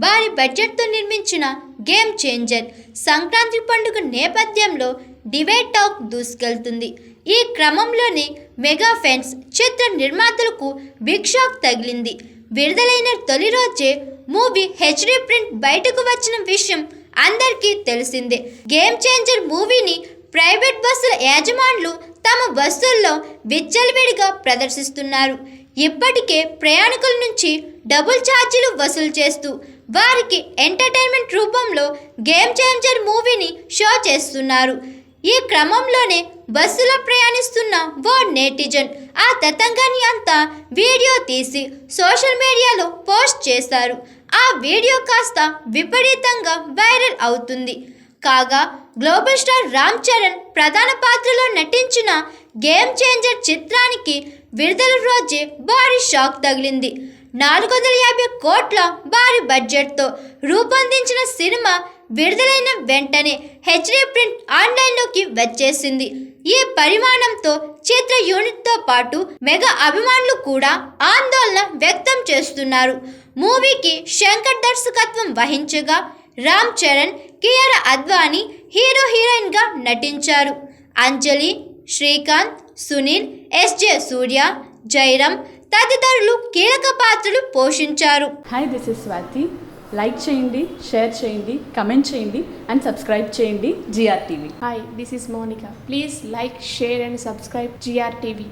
భారీ బడ్జెట్తో నిర్మించిన గేమ్ చేంజర్ సంక్రాంతి పండుగ నేపథ్యంలో డిబేట్ టాక్ దూసుకెళ్తుంది. ఈ క్రమంలోనే మెగా ఫ్యాన్స్ చిత్ర నిర్మాతలకు బిగ్ షాక్ తగిలింది. విడుదలైన తొలి రోజే మూవీ హెచ్డీ ప్రింట్ బయటకు వచ్చిన విషయం అందరికీ తెలిసిందే. గేమ్ చేంజర్ మూవీని ప్రైవేట్ బస్సుల యాజమానులు తమ బస్సుల్లో విచ్చలవిడిగా ప్రదర్శిస్తున్నారు. ఇప్పటికే ప్రయాణికుల నుంచి డబుల్ ఛార్జీలు వసూలు చేస్తూ వారికి ఎంటర్టైన్మెంట్ రూపంలో గేమ్ చేంజర్ మూవీని షో చేస్తున్నారు. ఈ క్రమంలోనే బస్సులో ప్రయాణిస్తున్న ఓ నెటిజన్ ఆ తతంగాన్ని అంతా వీడియో తీసి సోషల్ మీడియాలో పోస్ట్ చేశారు. ఆ వీడియో కాస్త విపరీతంగా వైరల్ అవుతుంది. కాగా గ్లోబల్ స్టార్ రామ్ చరణ్ ప్రధాన పాత్రలో నటించిన గేమ్ చేంజర్ చిత్రానికి విడుదల రోజే భారీ షాక్ తగిలింది. 450 కోట్ల భారీ బడ్జెట్తో రూపొందించిన సినిమా విడుదలైన వెంటనే హెచ్డీ ప్రింట్ ఆన్లైన్లోకి వచ్చేసింది. ఈ పరిమాణంతో చిత్ర యూనిట్తో పాటు మెగా అభిమానులు కూడా ఆందోళన వ్యక్తం చేస్తున్నారు. మూవీకి శంకర్ దర్శకత్వం వహించగా రామ్ చరణ్, కియారా అద్వానీ హీరోయిన్గా నటించారు. అంజలి, శ్రీకాంత్, సునీల్, ఎస్జే సూర్య, జైరామ్ తదితరులు కీలక పాత్రలు పోషించారు. Hi, this is Swathi. Like చేయండి, షేర్ చేయండి, కమెంట్ చేయండి అండ్ సబ్స్క్రైబ్ చేయండి GR TV. Hi, this is Monica. Please like, share and subscribe GR TV.